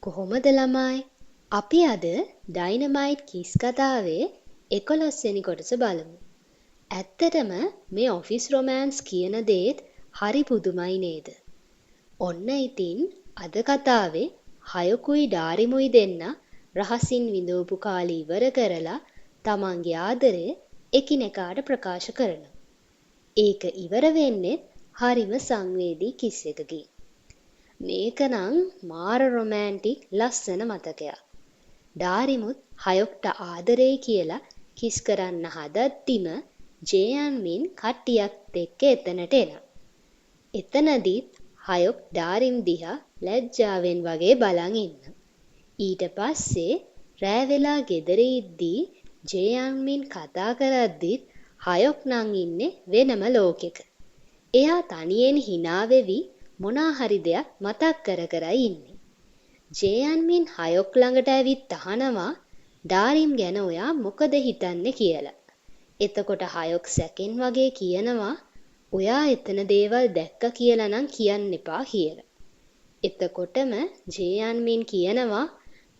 කොහොමද ළමයි? අපි අද ඩයිනමයිට් කිස් කතාවේ 11 වෙනි කොටස බලමු. ඇත්තටම මේ ඔෆිස් රොමෑන්ස් කියන දේත් හරි පුදුමයි නේද? ඔන්න ඉතින් අද කතාවේ හයකුයි ඩාරිමුයි දෙන්න රහසින් විඳවපු කාලේ ඉවර කරලා තමන්ගේ ආදරය එකිනෙකාට ප්‍රකාශ කරනවා. ඒක ඉවර වෙන්නේ හරිම සංවේදී කිස් එකකින්. මේක නම් මාර රොමෑන්ටික් ලස්සන මතකයක්. ඩාරිමුත් හයොක්ට ආදරෙයි කියලා කිස් කරන්න හදද්දිම ජේයන්මින් කට්ටියත් එක්ක එතනට එනවා. එතනදිත් හයොක් ඩාරිම් දිහා ලැජ්ජාවෙන් වගේ බලන් ඉන්නවා. ඊට පස්සේ රෑ වෙලා ගෙදර ඉද්දී ජේයන්මින් කතා කරද්දිත් හයොක් නම් ඉන්නේ වෙනම ලෝකෙක. එයා තනියෙන් hina වෙවි මොනා හරි දෙයක් මතක් කර කර ඉන්නේ. ජේයන්මින් හයොක් ළඟට ඇවිත් අහනවා ඩාරිම් ගැන ඔයා මොකද හිතන්නේ කියලා. එතකොට හයොක් සැකෙන් වගේ කියනවා ඔයා එතන දේවල් දැක්ක කියලා නම් කියන්න එපා කියලා. එතකොටම ජේයන්මින් කියනවා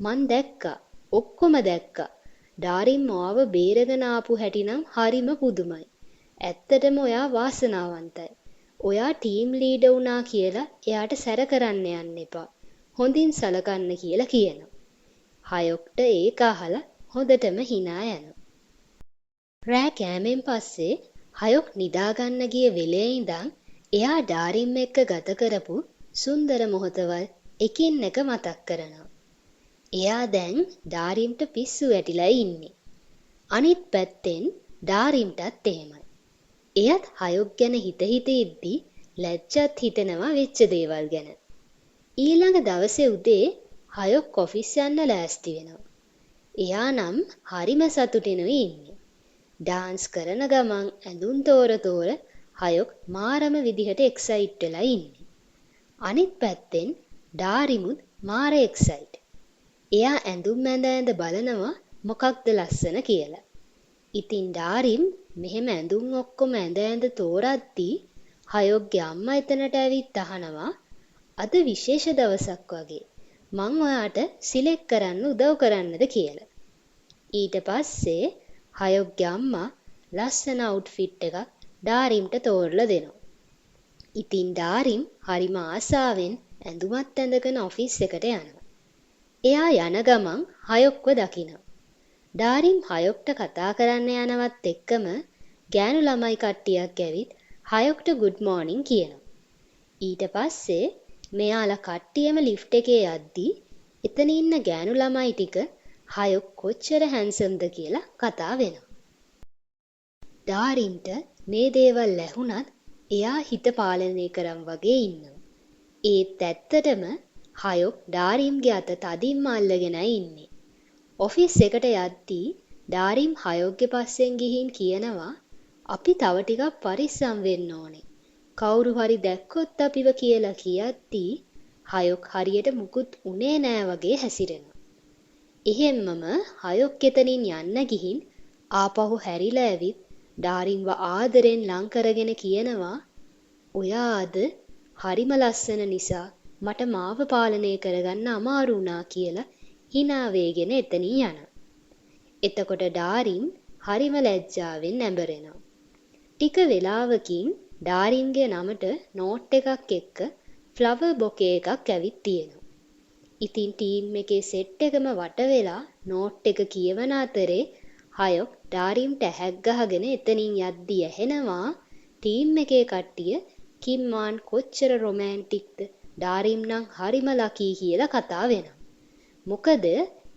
මං දැක්කා. ඔක්කොම දැක්කා. ඩාරිම් මාව බේරගෙන ආපු හැටි නම් හරිම පුදුමයි. ඇත්තටම ඔයා වාසනාවන්තයි. ඔයා ටීම් ලීඩර් වුණා කියලා එයාට සැර කරන්න යන්න එපා. හොඳින් සලකන්න කියලා කියනවා. හයොක්ට ඒක අහලා හොඳටම hina යනවා. රෑ කෑමෙන් පස්සේ හයොක් නිදාගන්න ගිය වෙලේ ඉඳන් එයා ඩාරිම් එක්ක ගත කරපු සුන්දර මොහොතවල් එකින් එක මතක් කරනවා. එයා දැන් ඩාරිම්ට පිස්සු වැටිලා ඉන්නේ. අනිත් පැත්තෙන් ඩාරිම්ටත් එහෙමයි. එයත් හයොක් ගැන හිත ඉද්දී ලැජ්ජත් හිතෙනවා වෙච්ච දේවල් ගැන. ඊළඟ දවසේ උදේ හයොක් ඔෆිස් යන්න ලෑස්ති වෙනවා. එයා නම් හරිම සතුටිනුයි ඉන්නේ. ඩාන්ස් කරන ගමන් ඇඳුම් තෝර හයොක් මාරම විදිහට එක්සයිට් වෙලා ඉන්නේ. අනිත් පැත්තෙන් ඩාරිමුත් මාර එක්සයිට්. එයා ඇඳුම් ඇඳ බලනවා මොකක්ද ලස්සන කියලා. ඉතින් ඩාරිම් මෙහෙම ඇඳුම් ඔක්කොම ඇඳ තෝරද්දී හයොක්ගේ අම්මා එතනට ඇවිත් අහනවා අද විශේෂ දවසක් වගේ මං ඔයාට සිලෙක්ට් කරන්න උදව් කරන්නද කියලා. ඊට පස්සේ හයොක්ගේ අම්මා ලස්සන අවුට්ෆිට් එකක් ඩාරිම්ට තෝරලා දෙනවා. ඉතින් ඩාරිම් හරිම ආසාවෙන් ඇඳුමත් ඇඳගෙන ඔෆිස් එකට යනවා. එයා යන ගමන් හයොක්ව දකිනවා. ඩාරිම් හයොක්ට කතා කරන්න යනවත් එක්කම ගෑනු ළමයි කට්ටියක් ඇවිත් හයොක්ට good morning කියනවා. ඊට පස්සේ මෙයාලා කට්ටියම ලිෆ්ට් එකේ යද්දී එතන ඉන්න ගෑනු ළමයි ටික හයොක් කොච්චර හැන්සම්ද කියලා කතා වෙනවා. ඩාරිම්ට මේ දේවල් ඇහුණත් එයා හිත පාලනය කරන් වගේ ඉන්නවා. ඒත් ඇත්තටම හයොක් ඩාරිම්ගේ අත තදින්ම අල්ලගෙනයි ඉන්නේ. ඔෆිස් එකට යද්දී ඩාරිම් හයොක්ගේ පස්සෙන් ගිහින් කියනවා අපි තව ටිකක් පරිස්සම් වෙන්න ඕනේ. කවුරු හරි දැක්කොත් අපිව කියලා කියද්දී හයොක් හරියට මුකුත් උනේ නෑ වගේ හැසිරෙනවා. එහෙම්මම හයොක් එතනින් යන්න ගිහින් ආපහු හැරිලා ඇවිත් ඩාරිම්ව ආදරෙන් ලං කරගෙන කියනවා ඔයා අද හරිම ලස්සන නිසා මට මාව පාලනය කරගන්න අමාරු වුණා කියලා hina වේගෙන එතනින් යනවා. එතකොට ඩාරිම් හරිම ලැජ්ජාවෙන් ඇඹරෙනවා. ටික වෙලාවකින් ඩාරිම්ගේ නමට නෝට් එකක් එක්ක ෆ්ලවර් බොකේ එකක් ඇවිත් තියෙනවා. ඉතින් ටීම් එකේ සෙට් එකම වට වෙලා නෝට් එක කියවන අතරේ හයොක් ඩාරිම්ට ඇහැක් ගහගෙන එතනින් යද්දී ඇහෙනවා ටීම් එකේ කට්ටිය කිම්මාන් කොච්චර රොමෑන්ටික්ද ඩාරිම් නම් හරිම ලකී කියලා කතා වෙනවා. මොකද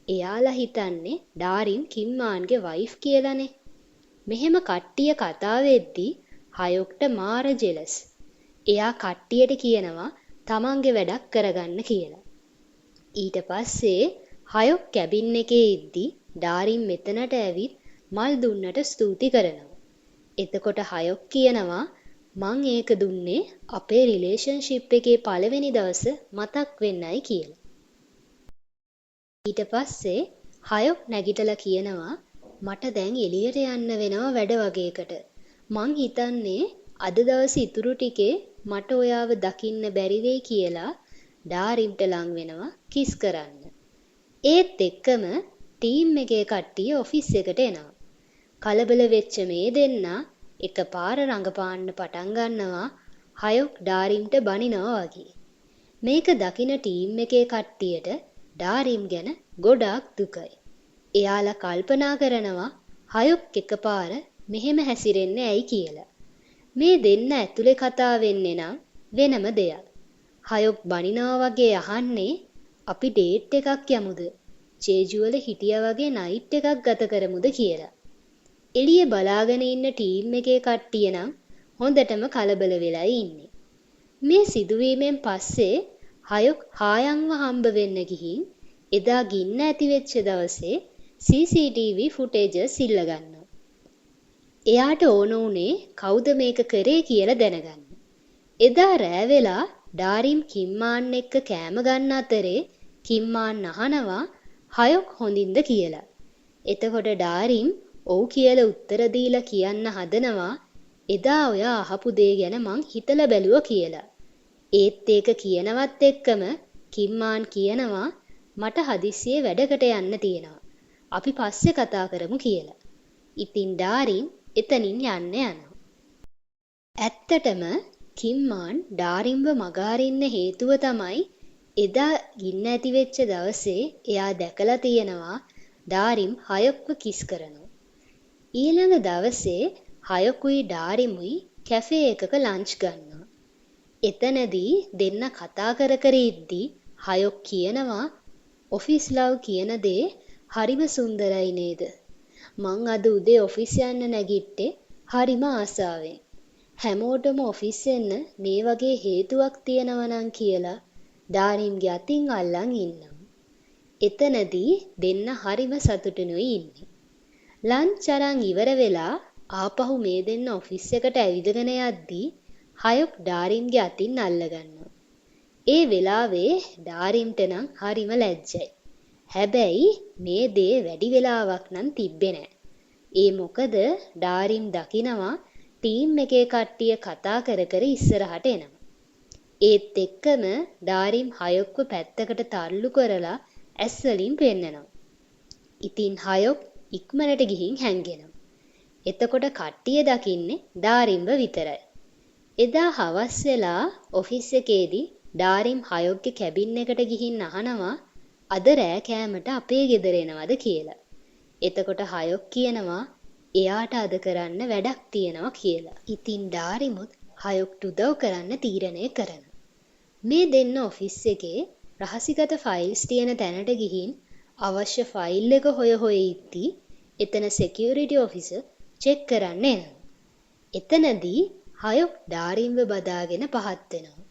එයාලා හිතන්නේ ඩාරිම් කිම්මාන්ගේ වයිෆ් කියලානේ. මෙහෙම කට්ටිය කතා වෙද්දී හයොක්ට මාර ජෙලස්. එයා කට්ටියට කියනවා තමන්ගේ වැඩක් කරගන්න කියලා. ඊට පස්සේ හයොක් කැබින් එකේ ඉද්දී ඩාරිම් මෙතනට ඇවිත් මල් දුන්නට ස්තුති කරනවා. එතකොට හයොක් කියනවා මං ඒක දුන්නේ අපේ රිලේෂන්ෂිප් එකේ පළවෙනි දවස මතක් වෙන්නයි කියලා. ඊට පස්සේ හයොක් නැගිටලා කියනවා මට දැන් එළියට යන්න වෙනවා වැඩ වගේකට. මං හිතන්නේ අද දවසේ ඉතුරු ටිකේ මට ඔයාව දකින්න බැරි වෙයි කියලා ඩාරිම්ට ලං වෙනවා කිස් කරන්න. ඒත් එක්කම ටීම් එකේ කට්ටිය ඔෆිස් එකට එනවා. කලබල වෙච්ච මේ දෙන්නා එකපාර රඟපාන්න පටන් ගන්නවා හයොක් ඩාරිම්ට බනිනවා වගේ. මේක දකින ටීම් එකේ කට්ටියට ඩාරිම් ගැන ගොඩාක් දුකයි. එයාලා කල්පනා කරනවා හයොක් එකපාර මෙහෙම හැසිරෙන්නේ ඇයි කියලා. මේ දෙන්න ඇතුලේ කතා වෙන්නේ නම් වෙනම දෙයක්. හයොක් බනිනවා වගේ අහන්නේ අපි ඩේට් එකක් යමුද? ජේජුවල හිටියා වගේ නයිට් එකක් ගත කරමුද කියලා. එළියේ බලාගෙන ඉන්න ටීම් එකේ කට්ටිය නම් හොඳටම කලබල වෙලා ඉන්නේ. මේ සිදුවීමෙන් පස්සේ හයොක් හායන්ව හම්බ වෙන්න ගිහින් එදා ගින්න ඇති වෙච්ච දවසේ CCTV ෆුටේජස් ඉල්ල ගන්නවා. එයාට ඕන උනේ කවුද මේක කරේ කියලා දැනගන්න. එදා රෑ වෙලා ඩාරිම් කිම්මාන් එක්ක කෑම ගන්න අතරේ කිම්මාන් අහනවා හයොක් හොඳින්ද කියලා. එතකොට ඩාරිම් ඔව් කියලා උත්තර දීලා කියන්න හදනවා එදා ඔයා අහපු දේ ගැන මං හිතලා බැලුවා කියලා. ඒත් ඒක කියනවත් එක්කම කිම්මාන් කියනවා මට හදිස්සියේ වැඩකට යන්න තියෙනවා. අපි පස්සේ කතා කරමු කියලා. ඉතින් ඩාරිම් එතනින් යන්න යනවා. ඇත්තටම කිම්මාන් ඩාරිම්ව මගහරින්න හේතුව තමයි එදා ගින්න ඇති වෙච්ච දවසේ එයා දැකලා තියෙනවා ඩාරිම් හයොක්ව කිස් කරනවා. ඊළඟ දවසේ හයොකුයි ඩාරිමුයි කැෆේ එකක ලන්ච් ගන්නවා. එතනදී දෙන්න කතා කර කර ඉද්දි හයොක් කියනවා ඔෆිස් ලව් කියන දේ හරිම සුන්දරයි නේද? මං අද උදේ ඔෆිස් යන්න නැගිට්ටේ හරිම ආසාවෙන්. හැමෝටම ඔෆිස් එන්න මේ වගේ හේතුවක් තියෙනවා නම් කියලා ඩාරිම්ගේ අතින් අල්ලන් ඉන්නවා. එතනදී දෙන්න හරිම සතුටුනුයි ඉන්නේ. ලන්ච් අරන් ඉවර වෙලා ආපහු මේ දෙන්න ඔෆිස් එකට ඇවිදගෙන යද්දී හයොක් ඩාරිම්ගේ අතින් අල්ලගන්නවා. ඒ වෙලාවේ ඩාරිම්ට නම් හරිම ලැජ්ජයි. හැබැයි මේ දේ වැඩි වෙලාවක් නම් තිබ්බේ නෑ. ඒ මොකද ඩාරිම් දකිනවා ටීම් එකේ කට්ටිය කතා කර කර ඉස්සරහට එනවා. ඒත් එක්කම ඩාරිම් හයොක්ව පැත්තකට තල්ලු කරලා ඇස් වලින් පෙන්නනවා. ඉතින් හයොක් ඉක්මනට ගිහින් හැංගෙනවා. එතකොට කට්ටිය දකින්නේ ඩාරිම්ව විතරයි. එදා හවස් වෙලා ඔෆිස් එකේදී ඩාරිම් හයොක්ගේ කැබින් එකට ගිහින් අහනවා අද රෑ කෑමට අපේ ගෙදර එනවද කියලා. එතකොට හයොක් කියනවා එයාට අද කරන්න වැඩක් තියෙනවා කියලා. ඉතින් ඩාරිමුත් හයොක්ට උදව් කරන්න තීරණය කරනවා. මේ දෙන්න ඔෆිස් එකේ රහසිගත ෆයිල්ස් තියෙන තැනට ගිහින් අවශ්‍ය ෆයිල් එක හොය ඉද්දී එතන security officer චෙක් කරන්න එනවා. එතනදී හයොක් ඩාරිම්ව බදාගෙන පහත් වෙනවා.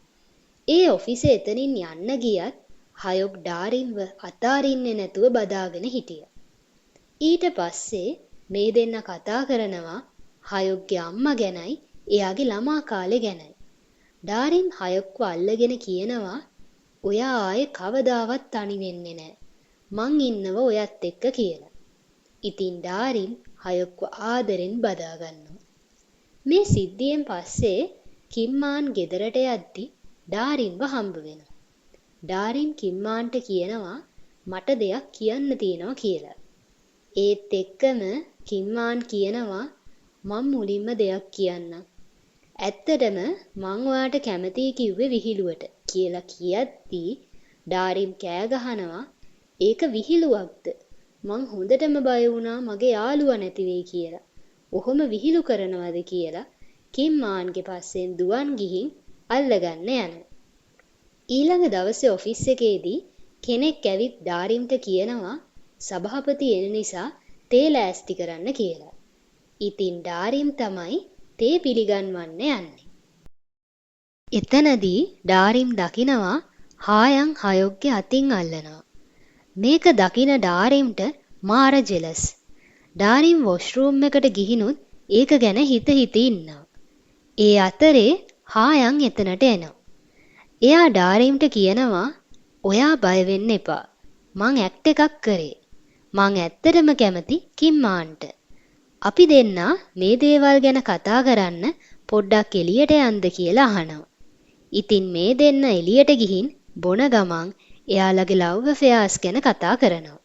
ඒ ඔෆිසේ එතනින් යන්න ගියත් හයොක් ඩාරිම්ව අතාරින්නේ නැතුව බදාගෙන හිටියා. ඊට පස්සේ මේ දෙන්න කතා කරනවා හයොක්ගේ අම්මා ගැනයි එයාගේ ළමා කාලේ ගැනයි. ඩාරිම් හයොක්ව අල්ලගෙන කියනවා ඔයා ආයේ කවදාවත් තනි වෙන්නේ නැහැ. මං ඉන්නව ඔයත් එක්ක කියලා. ඉතින් ඩාරිම් හයොක්ව ආදරෙන් බදා ගන්නවා. මේ සිද්ධියෙන් පස්සේ කිම්මාන් ගෙදරට යද්දි ඩාරිම්ව හම්බ වෙනවා. ඩාරිම් කිම්මාන්ට කියනවා මට දෙයක් කියන්න තියෙනවා කියලා. ඒත් එක්කම කිම්මාන් කියනවා මම මුලින්ම දෙයක් කියන්නම්. ඇත්තටම මං ඔයාට කැමතියි කිව්වේ විහිළුවට කියලා කියද්දී ඩාරිම් කෑ ගහනවා ඒක විහිළුවක්ද? මං හොඳටම බය වුණා මගේ යාළුවා නැති වෙයි කියලා. ඔහොම විහිළු කරනවද කියලා කිම්මාන්ගේ පස්සෙන් දුවන් ගිහින් අල්ලගන්න යනවා. ඊළඟ දවසේ ඔෆිස් එකේදී කෙනෙක් ඇවිත් ඩාරිම්ට කියනවා සභාපති එන නිසා තේ ලෑස්ති කරන්න කියලා. ඉතින් ඩාරිම් තමයි තේ පිළිගන්වන්න යන්නේ. එතනදී ඩාරිම් දකිනවා හායන් හයොක්ගේ අතින් අල්ලනවා. මේක දකින ඩාරිම්ට මාර ජෙලස්. ඩාරිම් වොෂ්රූම් එකට ගිහිනුත් ඒක ගැන හිත ඉන්නවා. ඒ අතරේ හායන් එතනට එනවා. එයා ඩාරිම්ට කියනවා ඔයා බය වෙන්න එපා. මං ඇක්ට් එකක් කරේ. මං ඇත්තටම කැමති කිම්මාන්ට. අපි දෙන්නා මේ දේවල් ගැන කතා කරන්න පොඩ්ඩක් එළියට යන්න කියලා අහනවා. ඉතින් මේ දෙන්න එළියට ගිහින් බොන ගමන් එයාලගේ ලව් affairs ගැන කතා කරනවා.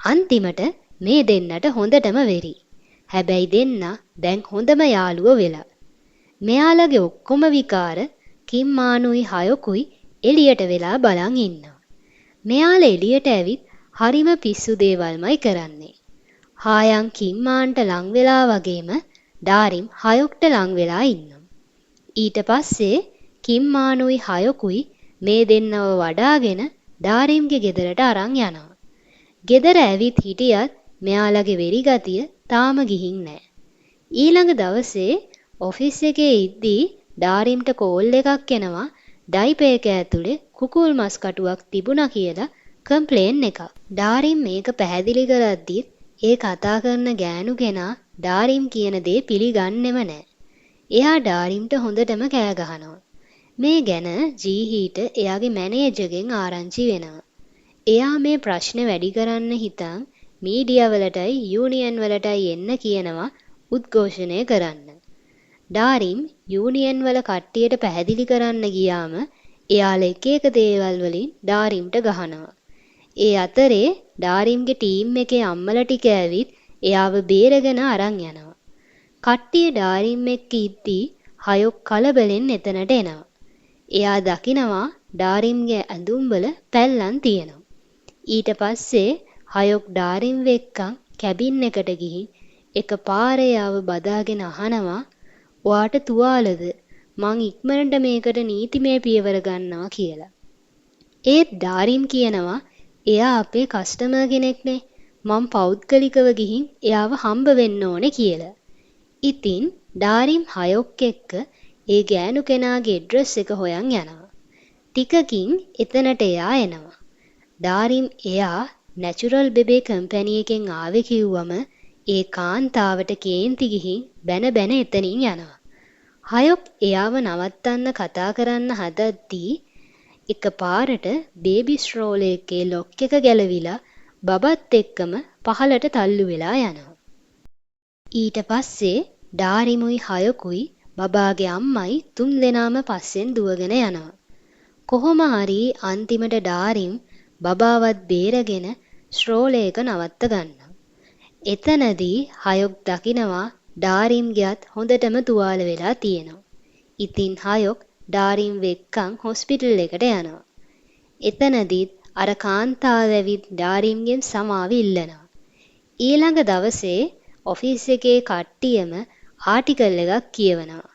අන්තිමට මේ දෙන්නට හොඳටම වෙරි. හැබැයි දෙන්න දැන් හොඳම යාළුවෝ වෙලා. මෙයාලගේ ඔක්කොම විකාර කිම් මානුයි හයොකුයි එළියට වෙලා බලන් ඉන්නවා. මෙයාලා එළියට ඇවිත් හරිම පිස්සු දේවල්මයි කරන්නේ. හායන් කිම්මාන්ට ලං වෙලා වගේම ඩාරිම් හයොක්ට ලං වෙලා ඉන්නවා. ඊට පස්සේ කිම්මානුයි හයොකුයි මේ දෙන්නව වඩාගෙන ඩාරිම්ගේ ගෙදරට අරන් යනවා. ගෙදර ඇවිත් හිටියත් මෙයාලගේ වෙරි ගතිය තාම ගිහින් නෑ. ඊළඟ දවසේ ඔෆිස් එකේ ඉද්දී ඩාරිම්ට කෝල් එකක් එනවා ඩයිපර් එක ඇතුලේ කුකුල් මස් කටුවක් තිබුණා කියලා කම්ප්ලේන් එකක්. ඩාරිම් මේක පැහැදිලි කරද්දිත් ඒ කතා කරන ගෑනු කෙනා ඩාරිම් කියන දේ පිළිගන්නෙම නෑ. එයා ඩාරිම්ට හොඳටම කෑ ගහනවා. මේ ගැන ජීහීට එයාගේ මැනේජර්ගෙන් ආරංචි වෙනවා. එයා මේ ප්‍රශ්නේ වැඩි කරන්න හිතන් මීඩියා වලටයි යූනියන් වලටයි එන්න කියනවා උද්ඝෝෂණය කරන්න. ඩාරිම් යූනියන් වල කට්ටියට පැහැදිලි කරන්න ගියාම එයාලා එක එක දේවල් වලින් ඩාරිම්ට ගහනවා. ඒ අතරේ ඩාරිම්ගේ ටීම් එකේ අම්මලා ටික ඇවිත් එයාව බේරගෙන අරන් යනවා. කට්ටිය ඩාරිම් එක්ක ඉද්දී හයොක් කලබලෙන් එතනට එනවා. එයා දකිනවා ඩාරිම්ගේ ඇඳුම්වල පැල්ලම් තියෙනවා. ඊට පස්සේ හයොක් ඩාරිම් එක්කන් කැබින් එකට ගිහින් එක පාරේ ආව බදාගෙන අහනවා ඔයාට තුවාලද මං ඉක්මනට මේකට නීතිමය පියවර ගන්නවා කියලා. ඒත් ඩාරිම් කියනවා එයා අපේ කස්ටමර් කෙනෙක්නේ මං පෞද්ගලිකව ගිහින් එයාව හම්බ වෙන්න ඕනේ කියලා. ඉතින් ඩාරිම් හයොක් එක්ක ඒ ගෑනු කෙනාගේ ඇඩ්‍රස් එක හොයන් යනවා. ටිකකින් එතනට එයා එනවා. ඩාරිම් එයා නැචරල් බෙබේ කම්පැනි එකෙන් ආවේ කිව්වම ඒ කාන්තාවට කේන්ති ගිහින් බැන බැන එතනින් යනවා. හයොක් එයාව නවත්තන්න කතා කරන්න හදද්දී එකපාරට බේබි ස්ට්‍රෝලර් එකේ ලොක් එක ගැලවිලා බබත් එක්කම පහලට තල්ලු වෙලා යනවා. ඊට පස්සේ ඩාරිමුයි හයොකුයි බබාගේ අම්මයි තුන් දෙනාම පස්සෙන් දුවගෙන යනවා. කොහොම හරි අන්තිමට ඩාරිම් බබාවත් බේරගෙන ස්ට්‍රෝලර් එක නවත්ත ගන්නවා. එතනදී හයොක් දකිනවා ඩාරිම්ගේත් හොඳටම තුවාල වෙලා තියෙනවා. ඉතින් හයොක් ඩාරිම් වෙක්කන් හොස්පිටල් එකට යනවා. එතනදීත් අර කාන්තාව ඇවිත් ඩාරිම්ගෙන් සමාව ඉල්ලනවා. ඊළඟ දවසේ ඔෆිස් එකේ කට්ටියම ආටිකල් එකක් කියවනවා.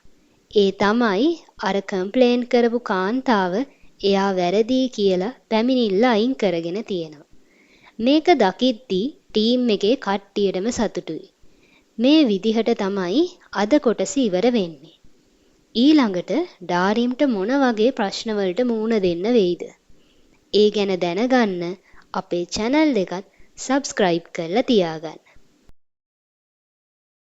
ඒ තමයි අර කම්ප්ලේන් කරපු කාන්තාව එයා වැරදි කියලා පැමිණිල්ල අයින් කරගෙන තියෙනවා. මේක දකිද්දී ටීම් එකේ කට්ටියටම සතුටුයි. මේ විදිහට තමයි අද කොටස ඉවර වෙන්නේ. ඊළඟට ඩාරිම්ට මොන වගේ ප්‍රශ්න වලට මුහුණ දෙන්න වෙයිද? ඒ ගැන දැනගන්න අපේ channel එකත් subscribe කරලා තියාගන්න.